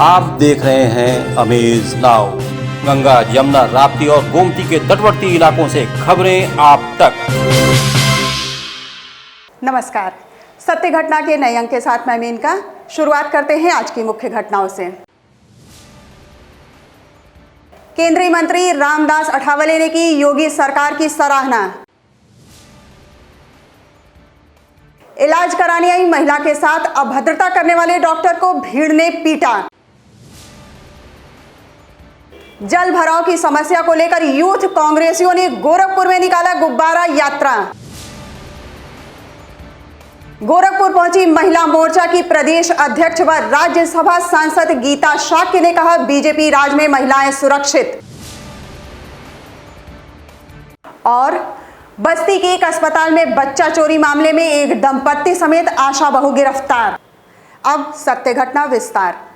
आप देख रहे हैं अमेज नाउ। गंगा, यमुना, राप्ती और गोमती के तटवर्ती इलाकों से खबरें आप तक। नमस्कार, सत्य घटना के नए अंक के साथ मैं मेनका। शुरुआत करते हैं आज की मुख्य घटनाओं से। केंद्रीय मंत्री रामदास अठावले ने की योगी सरकार की सराहना। इलाज कराने आई महिला के साथ अभद्रता करने वाले डॉक्टर को भीड़ ने पीटा। जल भराव की समस्या को लेकर यूथ कांग्रेसियों ने गोरखपुर में निकाला गुब्बारा यात्रा। गोरखपुर पहुंची महिला मोर्चा की प्रदेश अध्यक्ष व राज्यसभा सांसद गीता शाक्य ने कहा, बीजेपी राज में महिलाएं सुरक्षित। और बस्ती के एक अस्पताल में बच्चा चोरी मामले में एक दंपत्ति समेत आशा बहू गिरफ्तार। अब सत्य घटना विस्तार।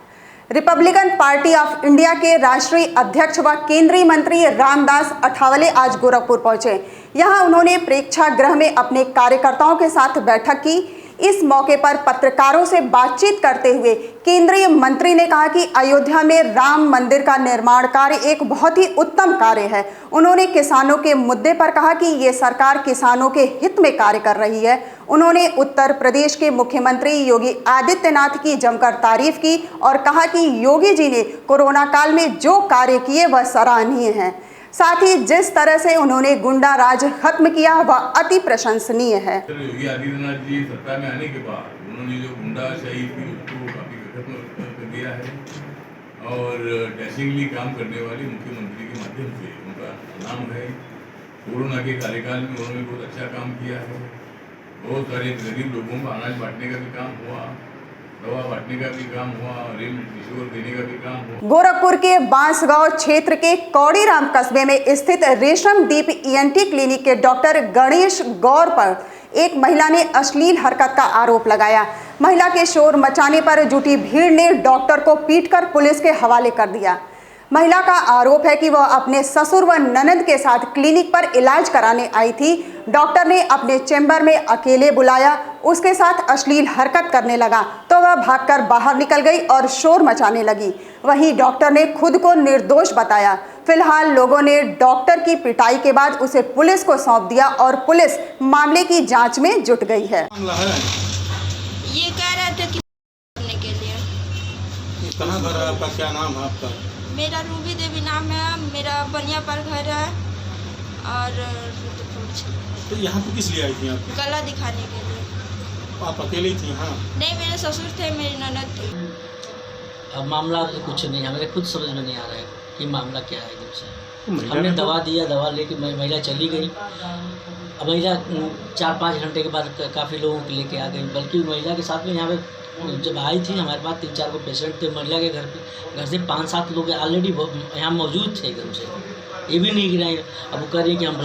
रिपब्लिकन पार्टी ऑफ इंडिया के राष्ट्रीय अध्यक्ष व केंद्रीय मंत्री रामदास अठावले आज गोरखपुर पहुंचे। यहां उन्होंने प्रेक्षागृह में अपने कार्यकर्ताओं के साथ बैठक की। इस मौके पर पत्रकारों से बातचीत करते हुए केंद्रीय मंत्री ने कहा कि अयोध्या में राम मंदिर का निर्माण कार्य एक बहुत ही उत्तम कार्य है। उन्होंने किसानों के मुद्दे पर कहा कि ये सरकार किसानों के हित में कार्य कर रही है। उन्होंने उत्तर प्रदेश के मुख्यमंत्री योगी आदित्यनाथ की जमकर तारीफ की और कहा कि योगी जी ने कोरोना काल में जो कार्य किए वह सराहनीय है। साथ ही जिस तरह से उन्होंने गुंडा राज खत्म किया वह अति प्रशंसनीय है। योगी आदित्यनाथ जी सत्ता में आने के बाद उन्होंने जो गुंडाशाही थी उसको काफी खत्म कर दिया है और डैशिंगली काम करने वाले मुख्यमंत्री के माध्यम से उनका नाम है। कोरोना के कार्यकाल में उन्होंने बहुत अच्छा काम किया है। बहुत सारे गरीब लोगों को अनाज बांटने का भी काम हुआ, दवा बांटने का भी काम हुआ, रेल इंश्योरेंस देने का भी काम हुआ। गोरखपुर के बांसगांव क्षेत्र के कौड़ीराम कस्बे में स्थित रेशम दीप ईएनटी क्लिनिक के डॉक्टर गणेश गौर पर एक महिला ने अश्लील हरकत का आरोप लगाया। महिला के शोर मचाने पर जुटी भीड़ ने डॉक्टर को पीटकर पुलिस के हवाले कर दिया। महिला का आरोप है कि वह अपने ससुर व ननद के साथ क्लिनिक पर इलाज कराने आई थी। डॉक्टर ने अपने चेंबर में अकेले बुलाया, उसके साथ अश्लील हरकत करने लगा तो वह भागकर बाहर निकल गई और शोर मचाने लगी। वहीं डॉक्टर ने खुद को निर्दोष बताया। फिलहाल लोगों ने डॉक्टर की पिटाई के बाद उसे पुलिस को सौंप दिया और पुलिस मामले की जांच में जुट गई है। ये कह रहे थे कि करने के लिए। कहाँ घर है आपका, क्या नाम है आपका? मेरा रूबी देवी नाम है, मेरा बनिया पर घर है और तो यहाँ पे किस लिए आई थी आप? गला दिखाने के लिए। आप अकेली थी? हाँ। नहीं, मेरे ससुर थे, मेरी ननद थी। अब मामला तो कुछ नहीं है, मेरे खुद समझ में नहीं आ रहा है कि मामला क्या है एकदम से। हमने दवा दिया, दवा लेके महिला चली गई। अब महिला 4-5 घंटे के बाद काफ़ी लोगों को लेके आ गई। बल्कि महिला के साथ में यहाँ पे जब आई थी हमारे पास 3-4 को पेशेंट थे। महिला के घर से 5-7 लोग ऑलरेडी यहाँ मौजूद थे एकदम से। ये भी नहीं गिराए। अब वो कह रही है कि हम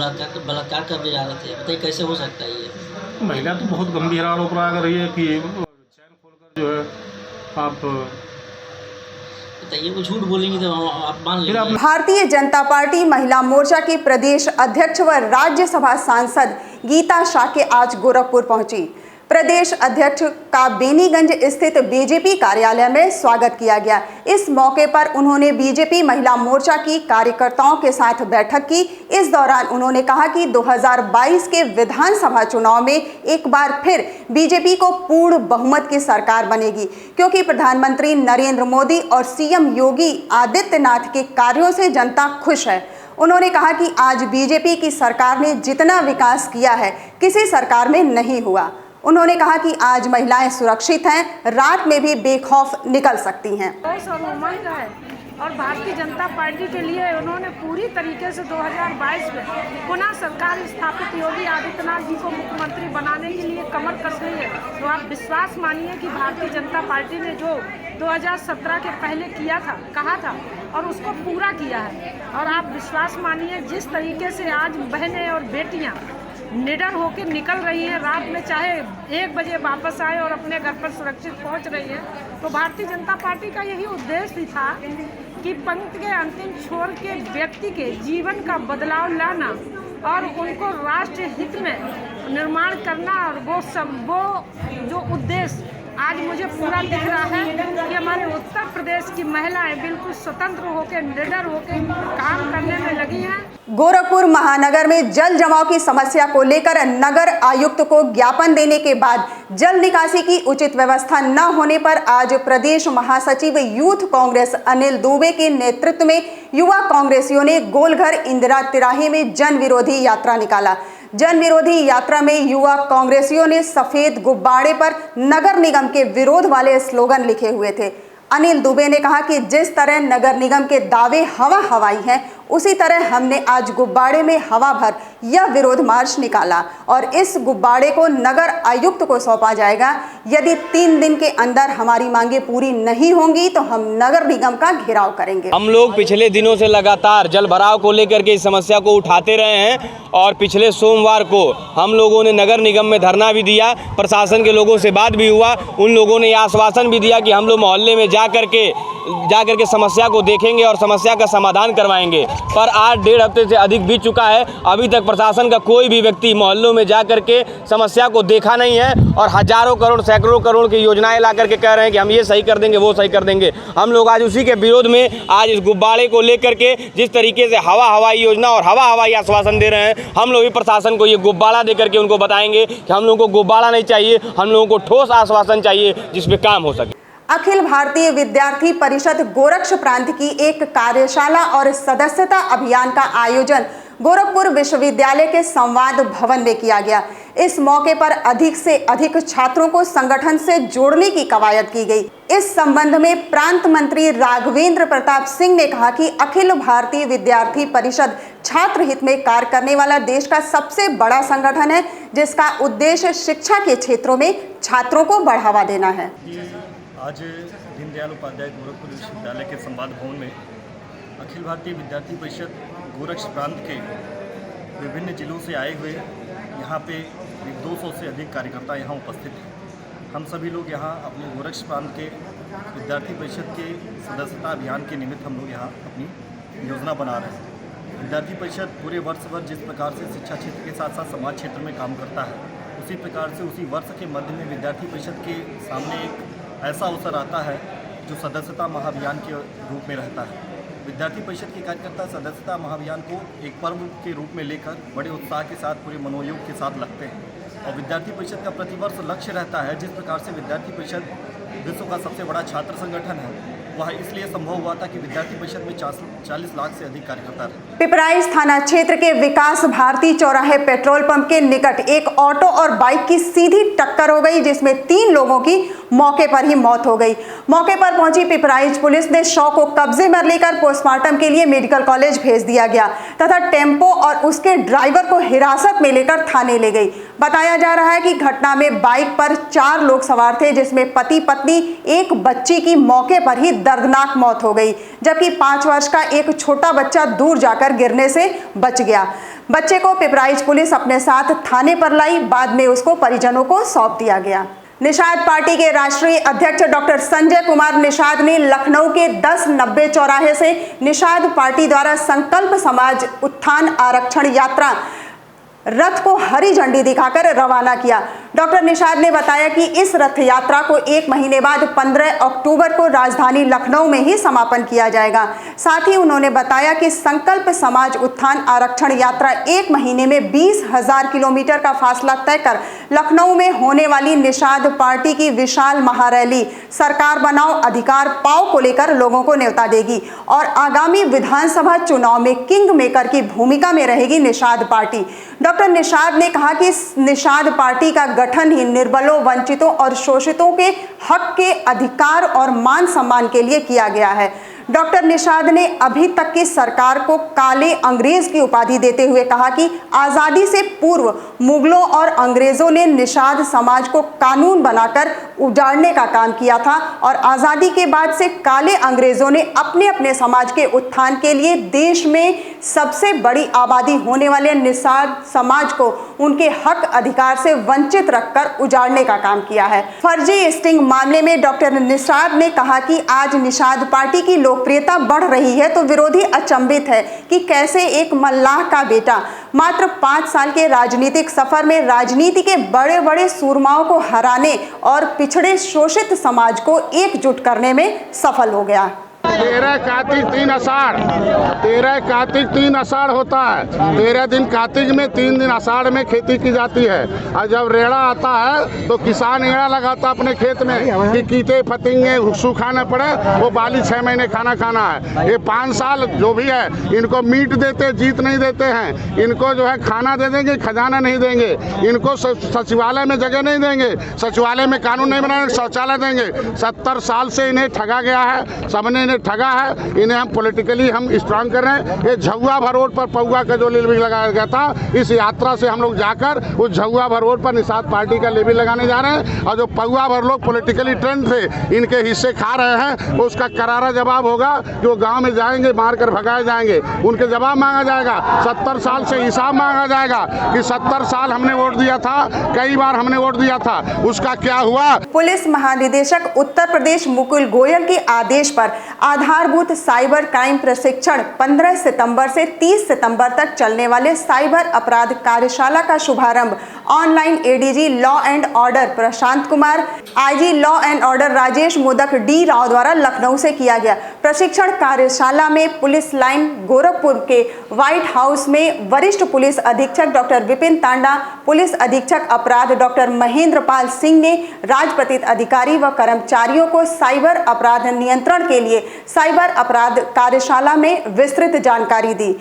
बलात्कार करने जा रहे थे। बताइए कैसे हो सकता है ये? महिला तो बहुत गंभीर आरोप लगा रही है कि चैन खोलकर जो है आप बताइए, वो झूठ बोलेंगे तो आप मान लेंगे। भारतीय जनता पार्टी महिला मोर्चा की प्रदेश अध्यक्ष व राज्यसभा सांसद गीता शाक्य आज गोरखपुर पहुंची। प्रदेश अध्यक्ष का बेनीगंज स्थित बीजेपी कार्यालय में स्वागत किया गया। इस मौके पर उन्होंने बीजेपी महिला मोर्चा की कार्यकर्ताओं के साथ बैठक की। इस दौरान उन्होंने कहा कि 2022 के विधानसभा चुनाव में एक बार फिर बीजेपी को पूर्ण बहुमत की सरकार बनेगी, क्योंकि प्रधानमंत्री नरेंद्र मोदी और सीएम योगी आदित्यनाथ के कार्यों से जनता खुश है। उन्होंने कहा कि आज बीजेपी की सरकार ने जितना विकास किया है किसी सरकार में नहीं हुआ। उन्होंने कहा कि आज महिलाएं सुरक्षित हैं, रात में भी बेखौफ निकल सकती हैं। और उमंग है और भारतीय जनता पार्टी के लिए उन्होंने पूरी तरीके से 2022 में पुनः सरकार स्थापित योगी आदित्यनाथ जी को मुख्यमंत्री बनाने के लिए कमर कस रही है। तो आप विश्वास मानिए कि भारतीय जनता पार्टी ने जो 2017 के पहले किया था, कहा था और उसको पूरा किया है। और आप विश्वास मानिए जिस तरीके से आज बहनें और बेटियाँ निडर होकर निकल रही हैं, रात में चाहे 1 बजे वापस आए और अपने घर पर सुरक्षित पहुंच रही है। तो भारतीय जनता पार्टी का यही उद्देश्य भी था कि पंक्ति के अंतिम छोर के व्यक्ति के जीवन का बदलाव लाना और उनको राष्ट्र हित में निर्माण करना। और वो जो उद्देश्य आज मुझे पूरा दिख रहा है कि हमारे उत्तर प्रदेश की महिलाएं बिल्कुल स्वतंत्र होकर, निडर होकर काम करने में लगी हैं। गोरखपुर महानगर में जल जमाव की समस्या को लेकर नगर आयुक्त को ज्ञापन देने के बाद जल निकासी की उचित व्यवस्था न होने पर आज प्रदेश महासचिव यूथ कांग्रेस अनिल दुबे के नेतृत्व में युवा कांग्रेसियों ने गोलघर इंदिरा तिराहे में जन विरोधी यात्रा निकाला। जन विरोधी यात्रा में युवा कांग्रेसियों ने सफेद गुब्बारे पर नगर निगम के विरोध वाले स्लोगन लिखे हुए थे। अनिल दुबे ने कहा कि जिस तरह नगर निगम के दावे हवा हवाई हैं, उसी तरह हमने आज गुब्बारे में हवा भर यह विरोध मार्च निकाला और इस गुब्बारे को नगर आयुक्त को सौंपा जाएगा। यदि 3 दिन के अंदर हमारी मांगे पूरी नहीं होंगी तो हम नगर निगम का घेराव करेंगे। हम लोग पिछले दिनों से लगातार जल भराव को लेकर के इस समस्या को उठाते रहे हैं और पिछले सोमवार को हम लोगों ने नगर निगम में धरना भी दिया, प्रशासन के लोगों से बात भी हुआ। उन लोगों ने आश्वासन भी दिया कि हम लोग मोहल्ले में जा करके समस्या को देखेंगे और समस्या का समाधान करवाएंगे। पर आज 1.5 हफ्ते से अधिक बीत चुका है, अभी तक प्रशासन का कोई भी व्यक्ति मोहल्लों में जा करके समस्या को देखा नहीं है और हजारों करोड़ सैकड़ों करोड़ की योजनाएं ला करके कह रहे हैं कि हम ये सही कर देंगे, वो सही कर देंगे। हम लोग आज उसी के विरोध में आज इस गुब्बारे को लेकर के जिस तरीके से हवा हवाई योजना और हवा हवाई आश्वासन दे रहे हैं, हम लोग भी प्रशासन को ये गुब्बारा दे करके उनको बताएंगे कि हम लोगों को गुब्बारा नहीं चाहिए, हम लोगों को ठोस आश्वासन चाहिए जिसपे काम हो सके। अखिल भारतीय विद्यार्थी परिषद गोरक्ष प्रांत की एक कार्यशाला और सदस्यता अभियान का आयोजन गोरखपुर विश्वविद्यालय के संवाद भवन में किया गया। इस मौके पर अधिक से अधिक छात्रों को संगठन से जोड़ने की कवायद की गई। इस संबंध में प्रांत मंत्री राघवेंद्र प्रताप सिंह ने कहा कि अखिल भारतीय विद्यार्थी परिषद छात्र हित में कार्य करने वाला देश का सबसे बड़ा संगठन है, जिसका उद्देश्य शिक्षा के क्षेत्रों में छात्रों को बढ़ावा देना है। आज दीनदयाल उपाध्याय गोरखपुर विश्वविद्यालय के संवाद भवन में अखिल भारतीय विद्यार्थी परिषद गोरक्ष प्रांत के विभिन्न जिलों से आए हुए यहाँ पे 200 से अधिक कार्यकर्ता यहाँ उपस्थित हैं। हम सभी लोग यहाँ अपने गोरक्ष प्रांत के विद्यार्थी परिषद के सदस्यता अभियान के निमित्त हम लोग यहाँ अपनी योजना बना रहे हैं। विद्यार्थी परिषद पूरे वर्ष भर जिस प्रकार से शिक्षा क्षेत्र के साथ साथ समाज क्षेत्र में काम करता है, उसी प्रकार से उसी वर्ष के मध्य में विद्यार्थी परिषद के सामने एक ऐसा अवसर आता है जो सदस्यता महाअभियान के रूप में रहता है। विद्यार्थी परिषद के कार्यकर्ता सदस्यता महाअभियान को एक पर्व के रूप में लेकर बड़े उत्साह के साथ पूरे मनोयोग के साथ लगते हैं और विद्यार्थी परिषद का प्रतिवर्ष लक्ष्य रहता है, जिस प्रकार से विद्यार्थी परिषद विश्व का सबसे बड़ा छात्र संगठन है, वह इसलिए संभव हुआ था कि विद्यार्थी परिषद में 40 लाख से अधिक कार्यकर्ता रहे। पिपराइच थाना क्षेत्र के विकास भारती चौराहे पेट्रोल पंप के निकट एक ऑटो और बाइक की सीधी टक्कर हो गई, जिसमें 3 लोगों की मौके पर ही मौत हो गई। मौके पर पहुंची पिपराइच पुलिस ने शव को कब्जे में लेकर पोस्टमार्टम के लिए मेडिकल कॉलेज भेज दिया गया तथा टेम्पो और उसके ड्राइवर को हिरासत में लेकर थाने ले गई। बताया जा रहा है कि घटना में बाइक पर 4 लोग सवार थे, जिसमें पति पत्नी एक बच्ची की मौके पर ही दर्दनाक मौत हो गई, जबकि 5 वर्ष का एक छोटा बच्चा दूर जाकर गिरने से बच गया। बच्चे को पिपराइच पुलिस अपने साथ थाने पर लाई, बाद में उसको परिजनों को सौंप दिया गया। निषाद पार्टी के राष्ट्रीय अध्यक्ष डॉक्टर संजय कुमार निषाद ने लखनऊ के 1090 चौराहे से निषाद पार्टी द्वारा संकल्प समाज उत्थान आरक्षण यात्रा रथ को हरी झंडी दिखाकर रवाना किया। डॉक्टर निषाद ने बताया कि इस रथ यात्रा को 1 महीने बाद 15 अक्टूबर को राजधानी लखनऊ में ही समापन किया जाएगा। साथ ही उन्होंने बताया कि संकल्प समाज उत्थान आरक्षण यात्रा 1 महीने में 20,000 किलोमीटर का फासला तय कर लखनऊ में होने वाली निषाद पार्टी की विशाल महारैली सरकार बनाओ अधिकार पाओ को लेकर लोगों को न्योता देगी और आगामी विधानसभा चुनाव में किंग मेकर की भूमिका में रहेगी निषाद पार्टी। डॉक्टर निषाद ने कहा कि निषाद पार्टी का गठन ही निर्बलों, वंचितों और शोषितों के हक के अधिकार और मान सम्मान के लिए किया गया है। डॉक्टर निषाद ने अभी तक की सरकार को काले अंग्रेज की उपाधि देते हुए कहा कि आज़ादी से पूर्व मुगलों और अंग्रेजों ने निषाद समाज को कानून बनाकर उजाड़ने का काम किया था और आज़ादी के बाद से काले अंग्रेजों ने अपने अपने समाज के उत्थान के लिए देश में सबसे बड़ी आबादी होने वाले निषाद समाज को उनके हक अधिकार से वंचित रखकर उजाड़ने का काम किया है। फर्जी स्टिंग मामले में डॉक्टर निषाद ने कहा कि आज निषाद पार्टी की लोकप्रियता बढ़ रही है तो विरोधी अचंभित है कि कैसे एक मल्लाह का बेटा मात्र 5 साल के राजनीतिक सफर में राजनीति के बड़े बड़े सूरमाओं को हराने और पिछड़े शोषित समाज को एकजुट करने में सफल हो गया। 13 कार्तिक 3 आषाढ़, 13 कार्तिक 3 आषाढ़ होता है। 13 दिन कार्तिक में 3 दिन आषाढ़ में खेती की जाती है। और जब रेड़ा आता है तो किसान रेड़ा लगाता अपने खेत में कि कीटे फतिंगे सूखा न पड़े, वो बाली 6 महीने खाना खाना है। ये 5 साल जो भी है इनको मीट देते, जीत नहीं देते हैं। इनको जो है खाना दे देंगे, खजाना नहीं देंगे। इनको सचिवालय में जगह नहीं देंगे, सचिवालय में कानून नहीं बनाएंगे, शौचालय देंगे। 70 साल से इन्हें ठगा गया है, सबने ठगा है। इन्हें हम पॉलिटिकली हम स्ट्रांग कर रहे हैं। ये झुआ भर रोड पर पौआ का जो लेबल लगाया गया था, इस यात्रा से हम लोग जाकर उस झुआ भर रोड पर निषाद पार्टी का लेबल लगाने जा रहे हैं। और जो पौआ भर लोग पॉलिटिकली ट्रेंड थे, इनके हिस्से खा रहे हैं, उसका करारा जवाब होगा। जो गांव में जाएंगे मार कर भगाए जाएंगे, उनके जवाब मांगा जाएगा। 70 साल से हिसाब मांगा जाएगा कि 70 साल हमने वोट दिया था, कई बार हमने वोट दिया था, उसका क्या हुआ। पुलिस महानिदेशक उत्तर प्रदेश मुकुल गोयल के आदेश पर आधारभूत साइबर क्राइम प्रशिक्षण 15 सितंबर से 30 सितंबर तक चलने वाले साइबर अपराध कार्यशाला का शुभारंभ online ADG law and order Prashant Kumar, IG law and order Rajesh modak D Rao द्वारा लखनऊ से किया गया। प्रशिक्षण कार्यशाला में पुलिस लाइन गोरखपुर के व्हाइट हाउस में वरिष्ठ पुलिस अधीक्षक डॉक्टर विपिन तांडा, पुलिस अधीक्षक अपराध डॉक्टर महेंद्र पाल सिंह ने राजपत्रित अधिकारी व कर्मचारियों को साइबर अपराध नियंत्रण के लिए साइबर अपराध कार्यशाला में विस्तृत जानकारी दी।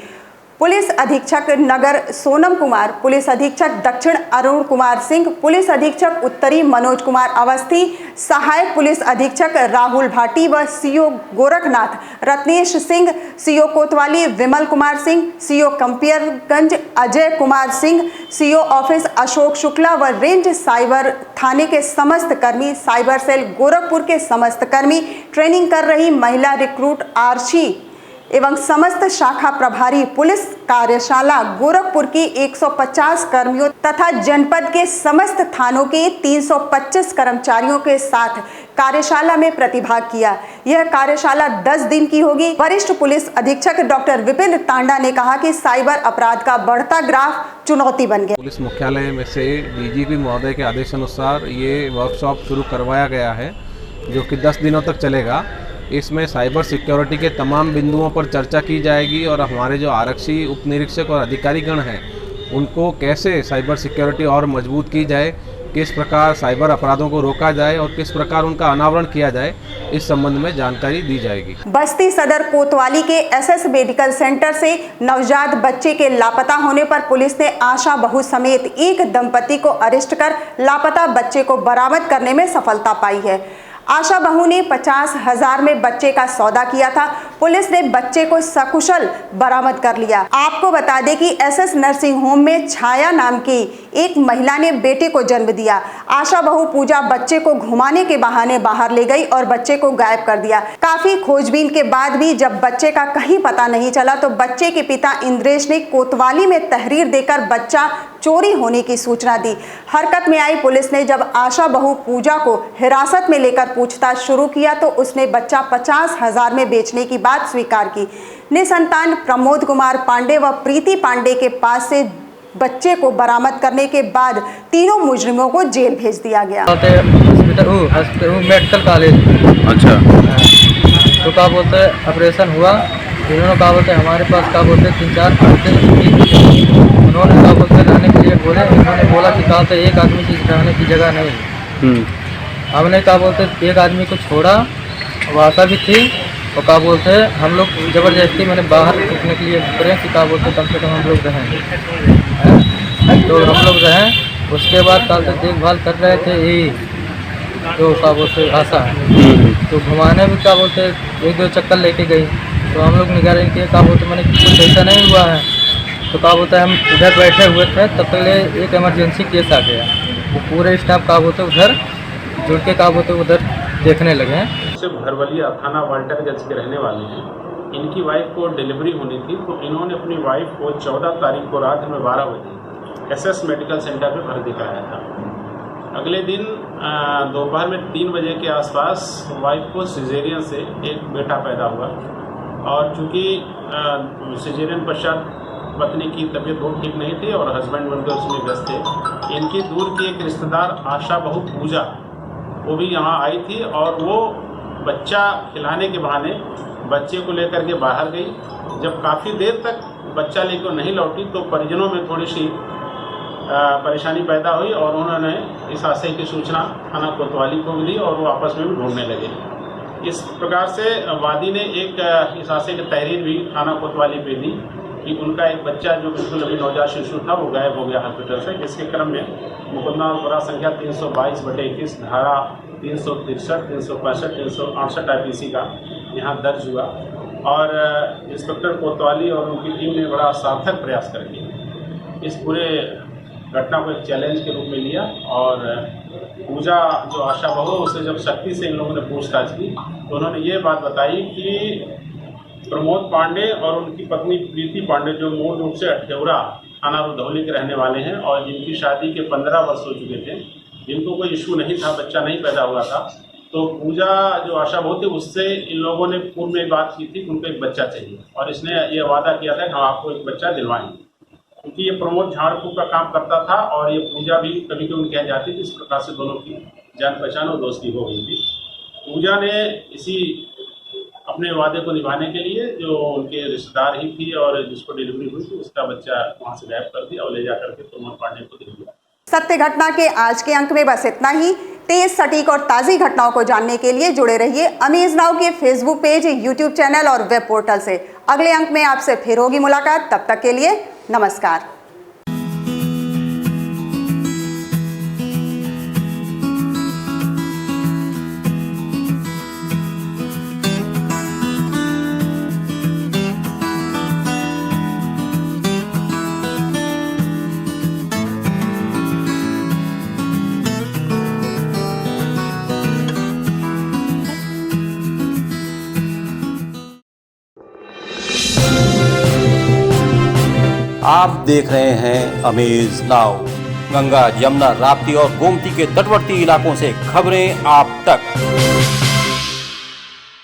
पुलिस अधीक्षक नगर सोनम कुमार, पुलिस अधीक्षक दक्षिण अरुण कुमार सिंह, पुलिस अधीक्षक उत्तरी मनोज कुमार अवस्थी, सहायक पुलिस अधीक्षक राहुल भाटी व CO Gorakhnath Ratnesh Singh, CO Kotwali Vimal Kumar Singh, CO Campierganj Ajay Kumar Singh, CO office Ashok Shukla व रेंज साइबर थाने के समस्त कर्मी, साइबर सेल गोरखपुर के समस्त कर्मी, ट्रेनिंग कर रही महिला रिक्रूट आर्ची एवं समस्त शाखा प्रभारी पुलिस कार्यशाला गोरखपुर की 150 कर्मियों तथा जनपद के समस्त थानों के 325 कर्मचारियों के साथ कार्यशाला में प्रतिभाग किया। यह कार्यशाला 10 दिन की होगी। वरिष्ठ पुलिस अधीक्षक डॉक्टर विपिन तांडा ने कहा कि साइबर अपराध का बढ़ता ग्राफ चुनौती बन गया। पुलिस मुख्यालय में से डीजीपी महोदय के आदेशानुसार ये वर्कशॉप शुरू करवाया गया है, जो कि 10 दिनों तक चलेगा। इसमें साइबर सिक्योरिटी के तमाम बिंदुओं पर चर्चा की जाएगी और हमारे जो आरक्षी उप निरीक्षक और अधिकारीगण हैं उनको कैसे साइबर सिक्योरिटी और मजबूत की जाए, किस प्रकार साइबर अपराधों को रोका जाए और किस प्रकार उनका अनावरण किया जाए, इस संबंध में जानकारी दी जाएगी। बस्ती सदर कोतवाली के एसएस मेडिकल सेंटर से नवजात बच्चे के लापता होने पर पुलिस ने आशा बहू समेत एक दंपति को अरेस्ट कर लापता बच्चे को बरामद करने में सफलता पाई है। आशा बहू ने 50,000 में बच्चे का सौदा किया था। पुलिस ने बच्चे को सकुशल बरामद कर लिया। आपको बता दें कि एसएस नर्सिंग होम में छाया नाम की एक महिला ने बेटे को जन्म दिया। आशा बहू पूजा बच्चे को घुमाने के बहाने बाहर ले गई और बच्चे को गायब कर दिया। काफी खोजबीन के बाद भी जब बच्चे का कहीं पता नहीं चला तो बच्चे के पिता इंद्रेश ने कोतवाली में तहरीर देकर बच्चा चोरी होने की सूचना दी। हरकत में आई पुलिस ने जब आशा बहू पूजा को हिरासत में लेकर पूछताछ शुरू किया तो उसने बच्चा 50,000 में बेचने की बात स्वीकार की। निसंतान प्रमोद कुमार पांडे व प्रीति पांडे के पास से बच्चे को बरामद करने के बाद तीनों मुजरिमों को जेल भेज दिया गया। मेडिकल कॉलेज अच्छा तो क्या बोलते हैं ऑपरेशन हुआ, इन्होंने कहा बोलते हमारे पास क्या बोलते 3-4 घंटे उन्होंने कहा बोलते रहने के लिए बोले, उन्होंने बोला कि कहा एक आदमी की रहने की जगह नहीं। हमने कहा बोलते एक आदमी को छोड़ा, वासा भी थी और कहा बोलते हम लोग ज़बरदस्ती मैंने बाहर निकलने के लिए करें कि कहा बोलते कम से कम हम लोग रहें, तो हम लोग रहें। उसके बाद कल तक देखभाल कर रहे थे यही तो क्या बोलते आशा तो घुमाने भी क्या बोलते 1-2 चक्कर लेके गई तो हम लोग निगरानी किए कहा बोलते मैंने कुछ ऐसा नहीं हुआ है। तो कहा बोलते हम उधर बैठे हुए थे तब तक एक इमरजेंसी केस आ गया, वो पूरे स्टाफ कहा बोलते उधर जुड़ के कहा बोलते उधर देखने लगे हैं। भरवलिया थाना वाल्टरगंज के रहने वाले हैं। इनकी वाइफ को डिलीवरी होनी थी तो इन्होंने अपनी वाइफ को 14 तारीख को रात में 12 बजे एसएस मेडिकल सेंटर पे भर्ती कराया था। अगले दिन दोपहर में 3 बजे के आसपास वाइफ को सिजेरियन से एक बेटा पैदा हुआ और चूँकि सिजेरियन पश्चात पत्नी की तबीयत बहुत ठीक नहीं थी और हस्बैंड बनकर उसमें व्यस्त थे। इनकी दूर की एक रिश्तेदार आशा बहू पूजा, वो भी यहाँ आई थी और वो बच्चा खिलाने के बहाने बच्चे को लेकर के बाहर गई। जब काफ़ी देर तक बच्चा लेकर नहीं लौटी तो परिजनों में थोड़ी सी परेशानी पैदा हुई और उन्होंने इस आशय की सूचना थाना कोतवाली को दी और वो आपस में भी ढूंढने लगे। इस प्रकार से वादी ने एक इस आशय की तहरीर भी थाना कोतवाली पे दी कि उनका एक बच्चा जो बिल्कुल अभी नवजात शिशु था वो गायब हो गया हॉस्पिटल से, जिसके क्रम में मुकदमा धारा संख्या 322/21 धारा 363, 365, 368 IPC का यहाँ दर्ज हुआ और इंस्पेक्टर कोतवाली और उनकी टीम ने बड़ा सार्थक प्रयास करके इस पूरे घटना को एक चैलेंज के रूप में लिया और पूजा जो आशा बहू उससे जब शक्ति से इन लोगों ने पूछताछ की तो उन्होंने ये बात बताई कि प्रमोद पांडे और उनकी पत्नी प्रीति पांडे जो मूल रूप से अठेवरा थाना रुधौली के रहने वाले हैं और जिनकी शादी के 15 वर्ष हो चुके थे, जिनको कोई इशू नहीं था, बच्चा नहीं पैदा हुआ था, तो पूजा जो आशा बहू थी उससे इन लोगों ने पूर्व में बात की थी कि उनको एक बच्चा चाहिए और इसने ये वादा किया था कि हम आपको एक बच्चा दिलवाएंगे, क्योंकि ये प्रमोद झाड़ फूक का काम करता था और ये पूजा भी कभी कभी कह जाती थी। इस प्रकार से दोनों की जान पहचान और दोस्ती हो गई थी। पूजा ने इसी अपने वादे को निभाने के लिए जो उनके रिश्तेदार ही थी और जिसको डिलीवरी हुई थी उसका बच्चा वहाँ से गायब कर दिया और ले जाकर के प्रमोद पांडे को दे दिया। सत्य घटना के आज के अंक में बस इतना ही। तेज, सटीक और ताज़ी घटनाओं को जानने के लिए जुड़े रहिए अमेज नाउ के फेसबुक पेज, यूट्यूब चैनल और वेब पोर्टल से। अगले अंक में आपसे फिर होगी मुलाकात, तब तक के लिए नमस्कार। आप देख रहे हैं अमेज नाउ। गंगा, यमुना, राप्ती और गोमती के तटवर्ती इलाकों से खबरें आप तक।